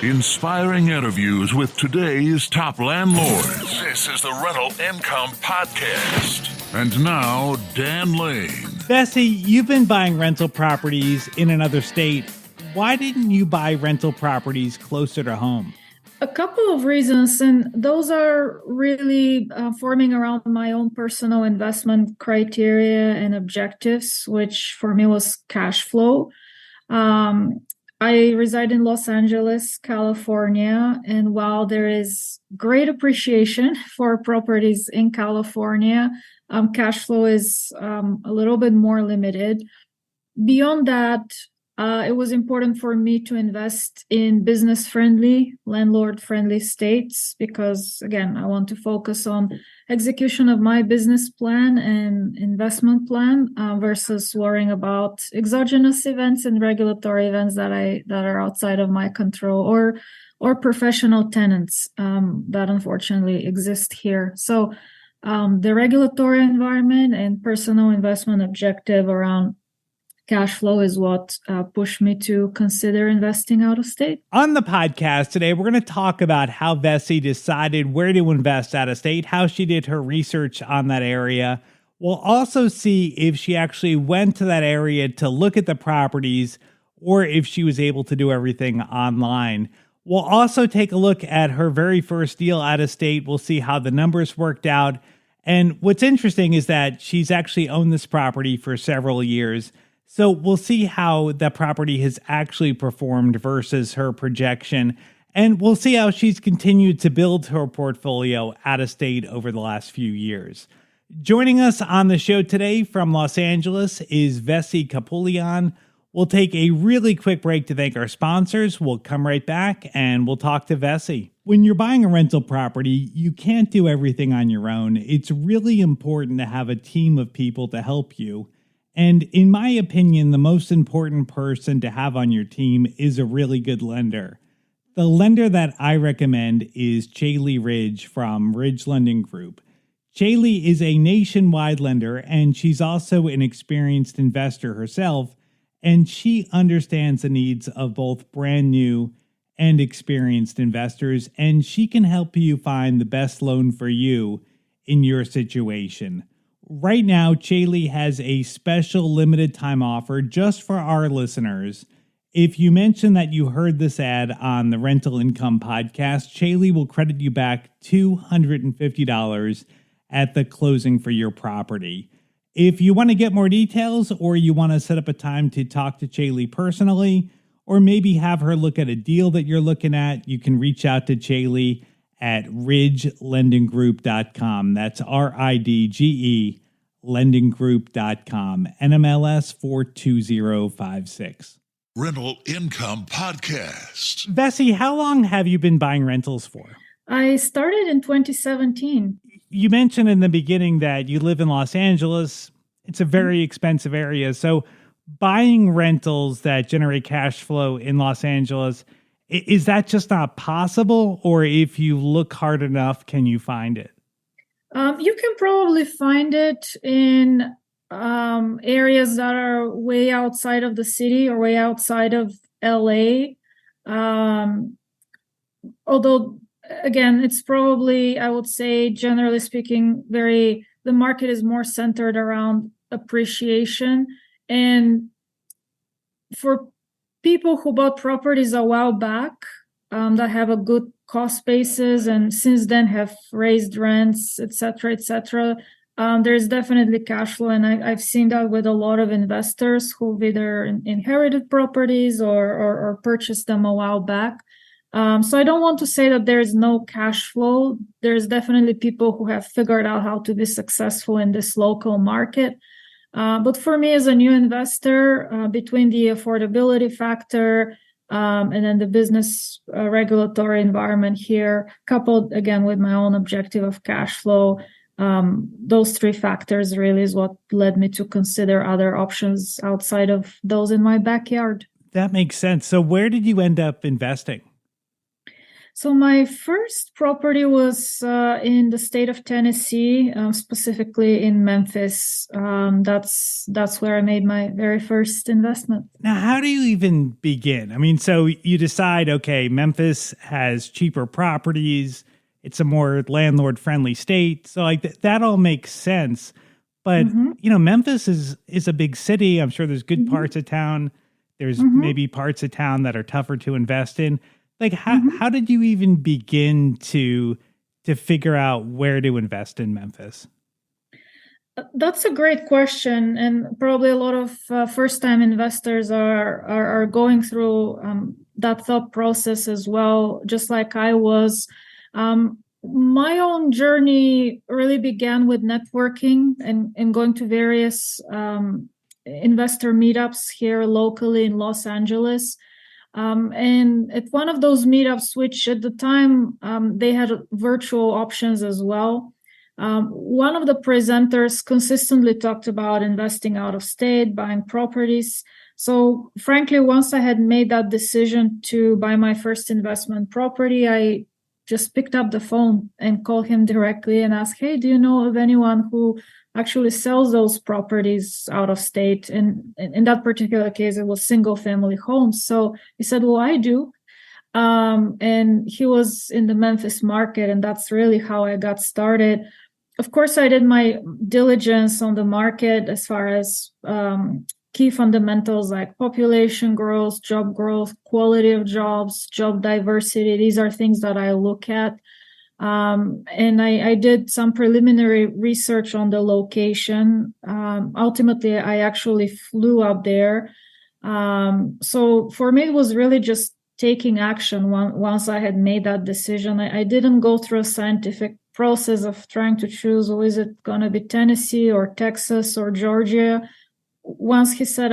Inspiring interviews with today's top landlords. This is the Rental Income Podcast. And now, Dan Lane. Vessi, you've been buying rental properties in another state. Why didn't you buy rental properties closer to home? A couple of reasons, and those are really forming around my own personal investment criteria and objectives, which for me was cash flow. I reside in Los Angeles, California, and while there is great appreciation for properties in California, cash flow is a little bit more limited. Beyond that, it was important for me to invest in business-friendly, landlord-friendly states because, again, I want to focus on execution of my business plan and investment plan versus worrying about exogenous events and regulatory events that are outside of my control or professional tenants that unfortunately exist here. So the regulatory environment and personal investment objective around cash flow is what pushed me to consider investing out of state. On the podcast today, we're going to talk about how Vessi decided where to invest out of state, how she did her research on that area. We'll also see if she actually went to that area to look at the properties or if she was able to do everything online. We'll also take a look at her very first deal out of state. We'll see how the numbers worked out. And what's interesting is that she's actually owned this property for several years. So we'll see how that property has actually performed versus her projection. And we'll see how she's continued to build her portfolio out of state over the last few years. Joining us on the show today from Los Angeles is Vessi Kapoulian. We'll take a really quick break to thank our sponsors. We'll come right back and we'll talk to Vessi. When you're buying a rental property, you can't do everything on your own. It's really important to have a team of people to help you. And in my opinion, the most important person to have on your team is a really good lender. The lender that I recommend is Chaley Ridge from Ridge Lending Group. Chaley is a nationwide lender, and she's also an experienced investor herself, and she understands the needs of both brand new and experienced investors, and she can help you find the best loan for you in your situation. Right now, Chaley has a special limited time offer just for our listeners. If you mention that you heard this ad on the Rental Income Podcast, Chaley will credit you back $250 at the closing for your property. If you want to get more details or you want to set up a time to talk to Chaley personally, or maybe have her look at a deal that you're looking at, you can reach out to Chaley at ridgelendinggroup.com. That's RIDGE lendinggroup.com. NMLS 42056. Rental Income Podcast. Vessi, how long have you been buying rentals for? I started in 2017. You mentioned in the beginning that you live in Los Angeles. It's a very expensive area. So buying rentals that generate cash flow in Los Angeles, is that just not possible? Or if you look hard enough, can you find it? You can probably find it in areas that are way outside of the city or way outside of LA. Although, again, it's probably, I would say, generally speaking, the market is more centered around appreciation. And for people who bought properties a while back that have a good cost basis and since then have raised rents, et cetera, there's definitely cash flow. And I've seen that with a lot of investors who've either inherited properties or purchased them a while back. So I don't want to say that there's no cash flow. There's definitely people who have figured out how to be successful in this local market. But for me as a new investor, between the affordability factor and then the business regulatory environment here, coupled again with my own objective of cash flow, those three factors really is what led me to consider other options outside of those in my backyard. That makes sense. So where did you end up investing? So my first property was in the state of Tennessee, specifically in Memphis. That's where I made my very first investment. Now, how do you even begin? I mean, so you decide, okay, Memphis has cheaper properties. It's a more landlord friendly state. So like that all makes sense. But, Memphis is a big city. I'm sure there's good parts of town. There's maybe parts of town that are tougher to invest in. Like how did you even begin to figure out where to invest in Memphis? That's a great question, and probably a lot of first-time investors are going through that thought process as well, just like I was. My own journey really began with networking and going to various investor meetups here locally in Los Angeles. And at one of those meetups, which at the time they had virtual options as well, one of the presenters consistently talked about investing out of state, buying properties. So frankly, once I had made that decision to buy my first investment property, I just picked up the phone and called him directly and asked, hey, do you know of anyone who actually sells those properties out of state? And in that particular case, it was single family homes. So he said, well, I do. And he was in the Memphis market, and that's really how I got started. Of course, I did my diligence on the market as far as key fundamentals like population growth, quality of jobs, job diversity. These are things that I look at. And I did some preliminary research on the location. Ultimately, I actually flew up there. So for me, it was really just taking action once I had made that decision. I didn't go through a scientific process of trying to choose, oh, is it going to be Tennessee or Texas or Georgia? Once he said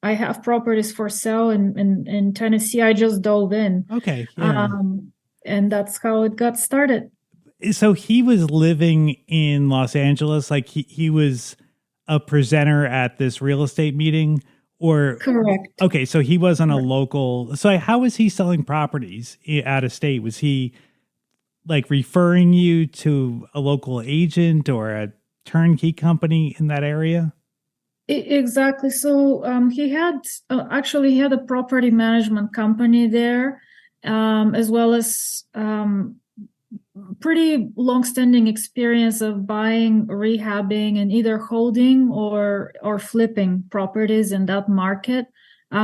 I have properties for sale in Tennessee, I just dove in. Okay. Yeah. And that's how it got started. So he was living in Los Angeles, like he was a presenter at this real estate meeting, or correct. Okay, so he wasn't a local. So how was he selling properties out of state? Was he like referring you to a local agent or a turnkey company in that area? Exactly. So he had a property management company there, as well as pretty long-standing experience of buying, rehabbing, and either holding or flipping properties in that market.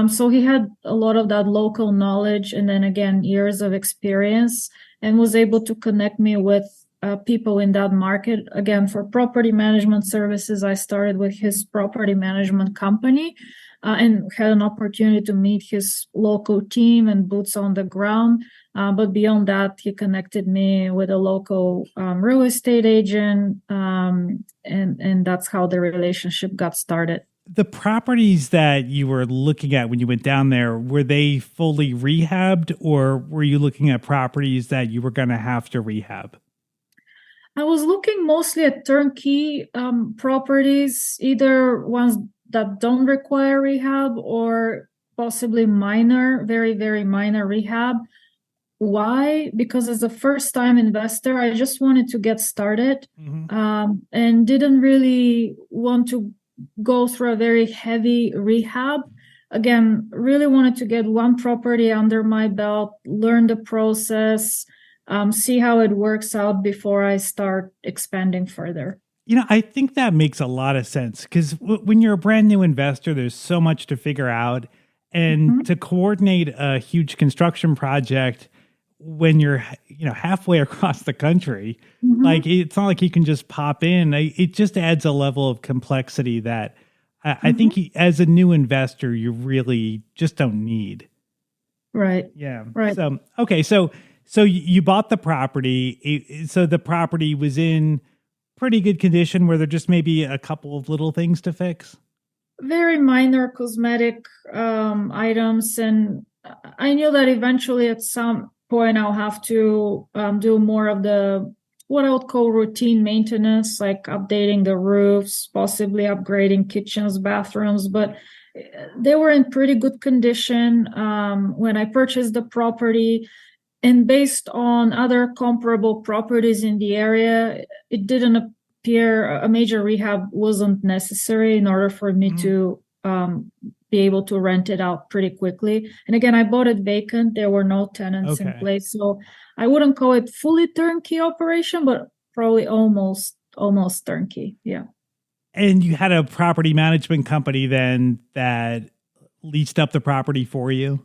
So he had a lot of that local knowledge, and then again, years of experience, and was able to connect me with people in that market. Again, for property management services, I started with his property management company and had an opportunity to meet his local team and boots on the ground. But beyond that, he connected me with a local real estate agent, and that's how the relationship got started. The properties that you were looking at when you went down there, were they fully rehabbed, or were you looking at properties that you were going to have to rehab? I was looking mostly at turnkey properties, either ones that don't require rehab or possibly minor, very, very minor rehab. Why? Because as a first-time investor, I just wanted to get started and didn't really want to go through a very heavy rehab. Again, really wanted to get one property under my belt, learn the process, see how it works out before I start expanding further. I think that makes a lot of sense because when you're a brand new investor, there's so much to figure out. And to coordinate a huge construction project when you're, halfway across the country, like it's not like you can just pop in. It just adds a level of complexity that I think as a new investor, you really just don't need. Right. Yeah. Right. So, okay. So you bought the property. So the property was in pretty good condition. Were there just maybe a couple of little things to fix? Very minor cosmetic items. And I knew that eventually at some point I'll have to do more of the what I would call routine maintenance, like updating the roofs, possibly upgrading kitchens, bathrooms, but they were in pretty good condition when I purchased the property. And based on other comparable properties in the area, it didn't appear a major rehab wasn't necessary in order for me to be able to rent it out pretty quickly. And again, I bought it vacant. There were no tenants in place. So I wouldn't call it fully turnkey operation, but probably almost turnkey. Yeah. And you had a property management company then that leased up the property for you?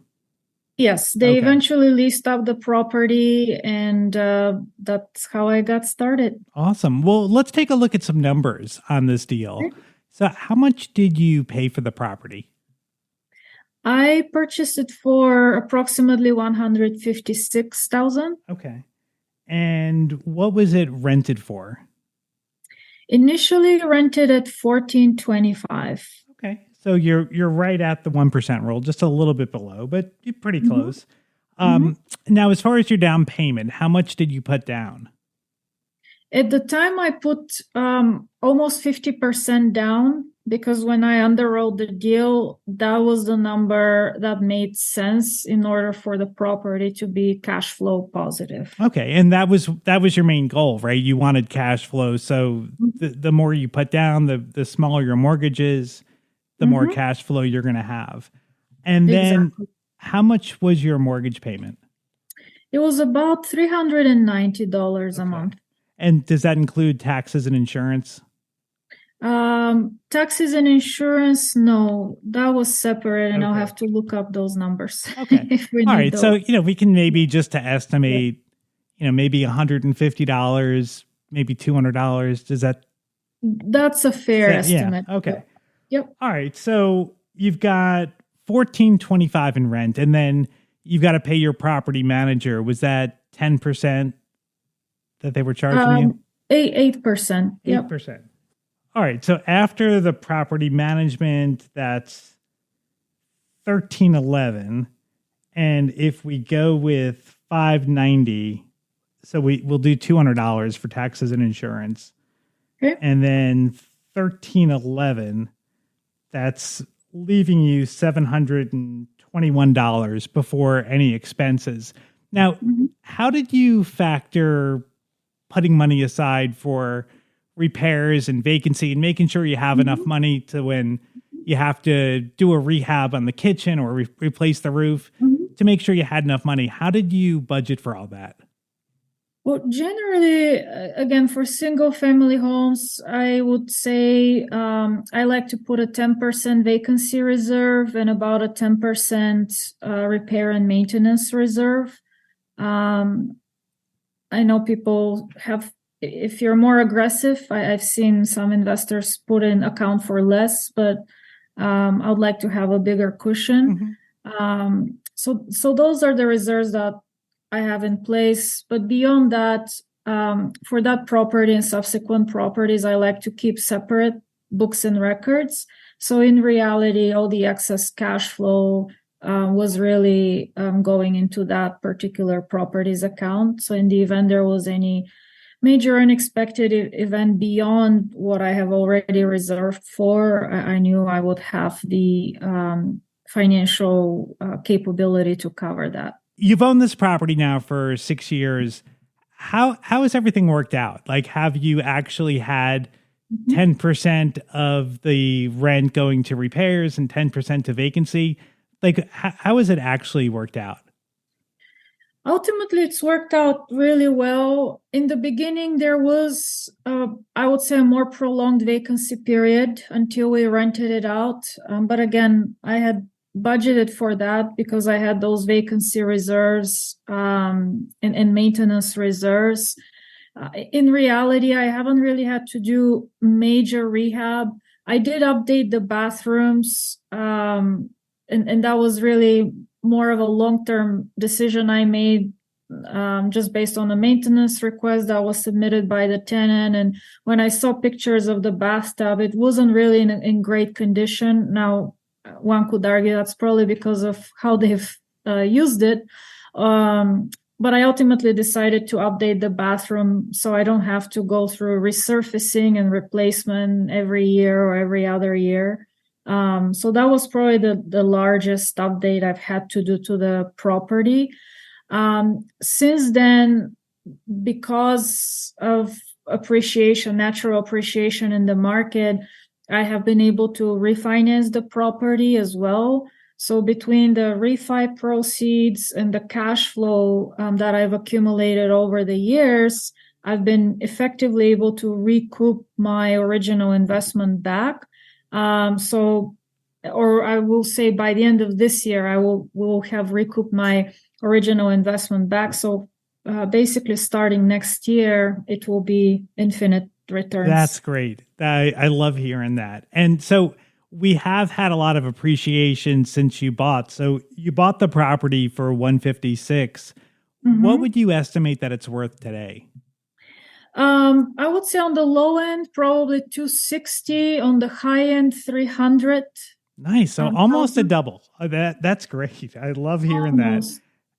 Yes, they eventually leased up the property, and that's how I got started. Awesome. Well, let's take a look at some numbers on this deal. Okay. So how much did you pay for the property? I purchased it for approximately $156,000. Okay. And what was it rented for? Initially rented at $1,425. Okay. So you're right at the 1% rule, just a little bit below, but you're pretty close. Now, as far as your down payment, how much did you put down? At the time, I put almost 50% down, because when I underwrote the deal, that was the number that made sense in order for the property to be cash flow positive. Okay, and that was your main goal, right? You wanted cash flow, so the more you put down, the smaller your mortgage is, the more cash flow you're going to have. And then how much was your mortgage payment? It was about $390 a month. And does that include taxes and insurance? Taxes and insurance, no, that was separate, and I'll Okay. have to look up those numbers. Okay. if we All need right. those. So, we can maybe just to estimate, maybe $150, maybe $200. Does that? That's a fair estimate. Yeah. Okay. Yep. All right. So you've got $1,425 in rent, and then you've got to pay your property manager. Was that 10% that they were charging you? 8%. Yep. 8%. All right. So after the property management, that's $1,311. And if we go with $590, so we'll do $200 for taxes and insurance. Okay. And then $1,311, that's leaving you $721 before any expenses. Now, how did you factor putting money aside for repairs and vacancy and making sure you have enough money to when you have to do a rehab on the kitchen or replace the roof to make sure you had enough money? How did you budget for all that? Well, generally, again, for single family homes, I would say I like to put a 10% vacancy reserve and about a 10% repair and maintenance reserve. I know people have, if you're more aggressive, I've seen some investors put in account for less, but I would like to have a bigger cushion. So those are the reserves that I have in place. But beyond that, for that property and subsequent properties, I like to keep separate books and records. So in reality, all the excess cash flow was really going into that particular properties account. So in the event there was any major unexpected event beyond what I have already reserved for, I knew I would have the financial capability to cover that. You've owned this property now for 6 years. How has everything worked out? Like, have you actually had 10% of the rent going to repairs and 10% to vacancy? Like, how has it actually worked out? Ultimately, it's worked out really well. In the beginning, there was, I would say, a more prolonged vacancy period until we rented it out. But again, I had budgeted for that because I had those vacancy reserves and maintenance reserves. In reality, I haven't really had to do major rehab. I did update the bathrooms, and that was really more of a long-term decision I made just based on a maintenance request that was submitted by the tenant. And when I saw pictures of the bathtub, it wasn't really in great condition. Now, one could argue that's probably because of how they've used it. But I ultimately decided to update the bathroom so I don't have to go through resurfacing and replacement every year or every other year. So that was probably the largest update I've had to do to the property. Since then, because of natural appreciation in the market, I have been able to refinance the property as well. So between the refi proceeds and the cash flow that I've accumulated over the years, I've been effectively able to recoup my original investment back. Or I will say by the end of this year, I will have recouped my original investment back. So basically starting next year, it will be infinite returns. That's great. I love hearing that. And so we have had a lot of appreciation since you bought. So you bought the property for 156. What would you estimate that it's worth today? I would say on the low end, probably 260, on the high end, 300. Nice. So almost a double. That's great. I love hearing that.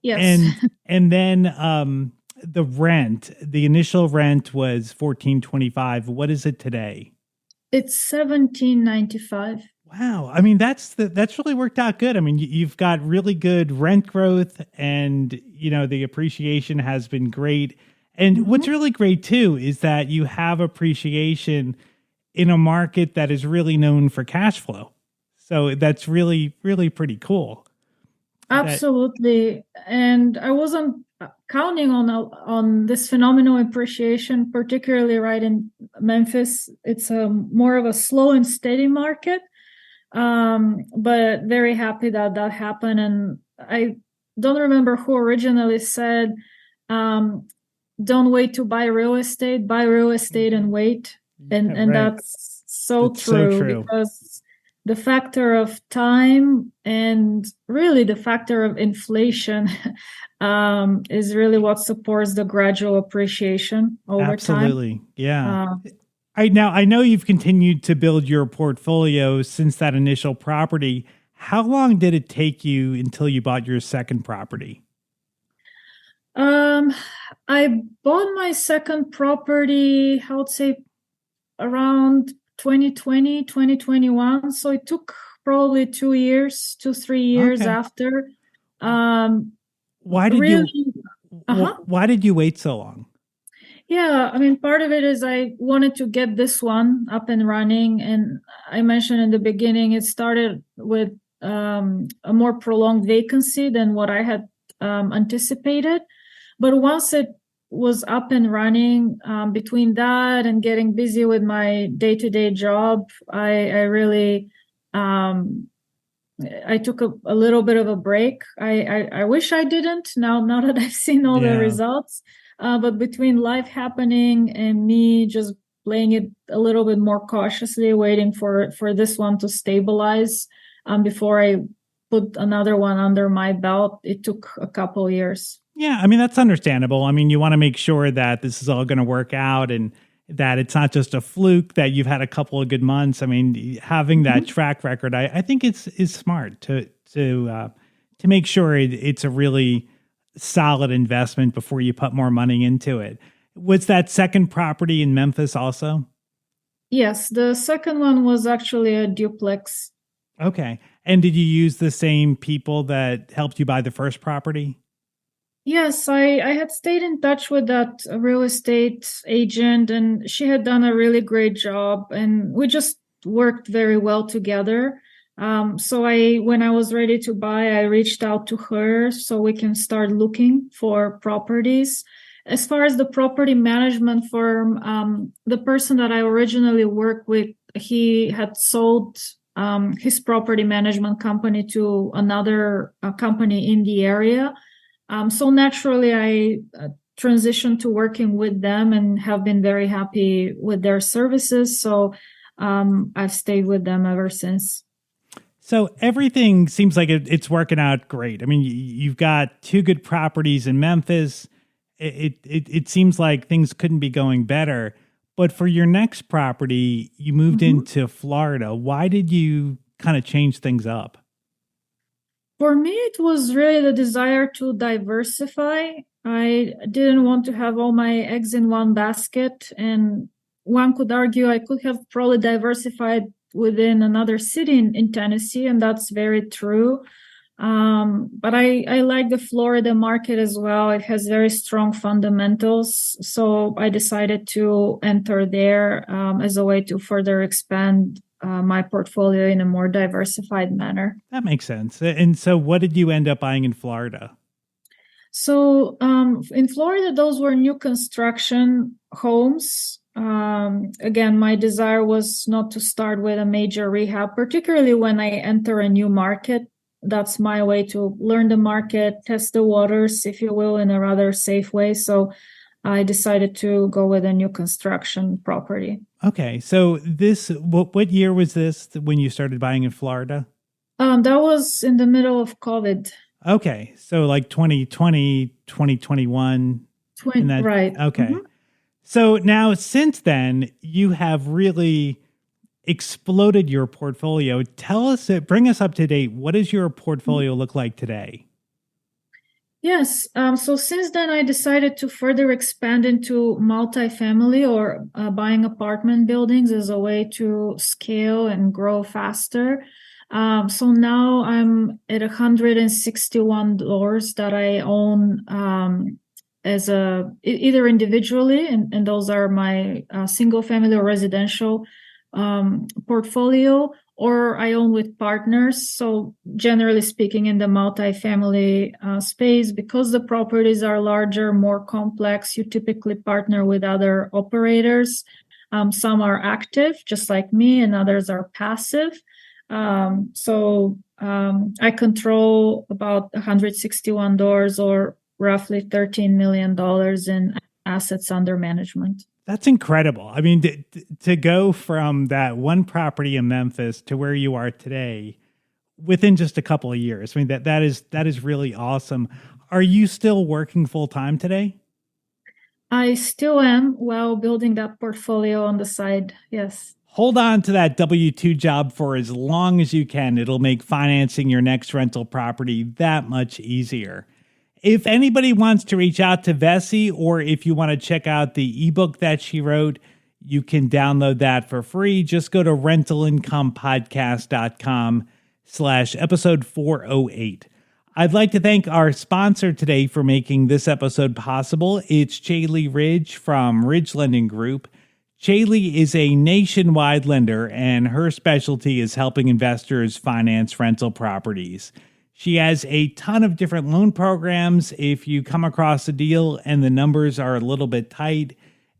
Yes. And then the rent, the initial rent was $14.25. What is it today? It's $17.95. Wow. I mean, that's really worked out good. I mean, you've got really good rent growth, and the appreciation has been great. And what's really great too is that you have appreciation in a market that is really known for cash flow. So that's really, really pretty cool. Absolutely. And I wasn't counting on this phenomenal appreciation, particularly right in Memphis. It's more of a slow and steady market, but very happy that happened. And I don't remember who originally said, don't wait to buy real estate and wait. And right. That's so true because the factor of time and really the factor of inflation is really what supports the gradual appreciation over time. Absolutely. Yeah. Now, I know you've continued to build your portfolio since that initial property. How long did it take you until you bought your second property? I bought my second property, I would say around 2020, 2021. So it took probably 3 years after. Why did you wait so long? Yeah, I mean, part of it is I wanted to get this one up and running. And I mentioned in the beginning, it started with a more prolonged vacancy than what I had anticipated. But once it was up and running, between that and getting busy with my day-to-day job, I really I took a little bit of a break. I wish I didn't now that I've seen all the results. But between life happening and me just playing it a little bit more cautiously, waiting for this one to stabilize before I put another one under my belt, it took a couple years. Yeah, I mean, that's understandable. I mean, you want to make sure that this is all going to work out and that it's not just a fluke, that you've had a couple of good months. I mean, having that track record, I think is smart to make sure it's a really solid investment before you put more money into it. Was that second property in Memphis also? Yes, the second one was actually a duplex. Okay. And did you use the same people that helped you buy the first property? Yes, I had stayed in touch with that real estate agent, and she had done a really great job, and we just worked very well together. So when I was ready to buy, I reached out to her so we can start looking for properties. As far as the property management firm, the person that I originally worked with, he had sold his property management company to another company in the area. So naturally, I transitioned to working with them and have been very happy with their services. So I've stayed with them ever since. So everything seems like it's working out great. I mean, you've got two good properties in Memphis. It seems like things couldn't be going better. But for your next property, you moved into Florida. Why did you kind of change things up? For me, it was really the desire to diversify. I didn't want to have all my eggs in one basket. And one could argue I could have probably diversified within another city in Tennessee, and that's very true. But I like the Florida market as well. It has very strong fundamentals. So I decided to enter there as a way to further expand my portfolio in a more diversified manner. That makes sense. And so what did you end up buying in Florida? So in Florida, those were new construction homes. Again, my desire was not to start with a major rehab, particularly when I enter a new market. That's my way to learn the market, test the waters, if you will, in a rather safe way. So I decided to go with a new construction property. Okay. So what year was this when you started buying in Florida? That was in the middle of COVID. Okay. So like 2020, 2021 in that. Right. Okay. Mm-hmm. So now since then, you have really exploded your portfolio. Bring us up to date. What does your portfolio look like today? Yes. So since then, I decided to further expand into multifamily or buying apartment buildings as a way to scale and grow faster. So now I'm at $161 that I own as either individually, and those are my single family or residential portfolio, or I own with partners. So generally speaking, in the multifamily space, because the properties are larger, more complex, you typically partner with other operators. Some are active, just like me, and others are passive. So I control about $161 or roughly $13 million in assets under management. That's incredible. I mean, to go from that one property in Memphis to where you are today within just a couple of years. I mean, that is really awesome. Are you still working full time today? I still am while building that portfolio on the side. Yes. Hold on to that W-2 job for as long as you can. It'll make financing your next rental property that much easier. If anybody wants to reach out to Vessi, or if you want to check out the ebook that she wrote, you can download that for free. Just go to rentalincomepodcast.com/episode 408. I'd like to thank our sponsor today for making this episode possible. It's Chaley Ridge from Ridge Lending Group. Chaley is a nationwide lender, and her specialty is helping investors finance rental properties. She has a ton of different loan programs. If you come across a deal and the numbers are a little bit tight,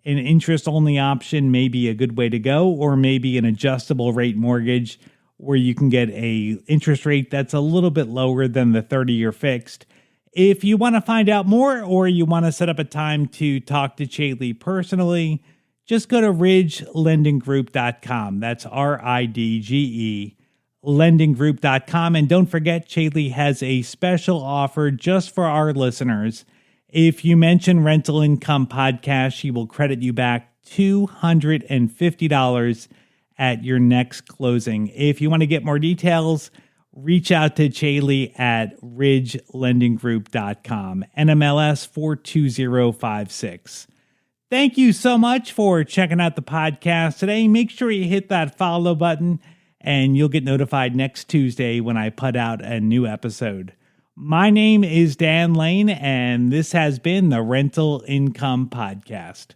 an interest-only option may be a good way to go, or maybe an adjustable rate mortgage where you can get a interest rate that's a little bit lower than the 30-year fixed. If you want to find out more, or you want to set up a time to talk to Chaley personally, just go to ridgelendinggroup.com. That's RIDGE. lendinggroup.com. And don't forget, Chaley has a special offer just for our listeners. If you mention Rental Income Podcast, she will credit you back $250 at your next closing. If you want to get more details, reach out to Chaley at ridgelendinggroup.com, NMLS 42056. Thank you so much for checking out the podcast today. Make sure you hit that follow button, and you'll get notified next Tuesday when I put out a new episode. My name is Dan Lane, and this has been the Rental Income Podcast.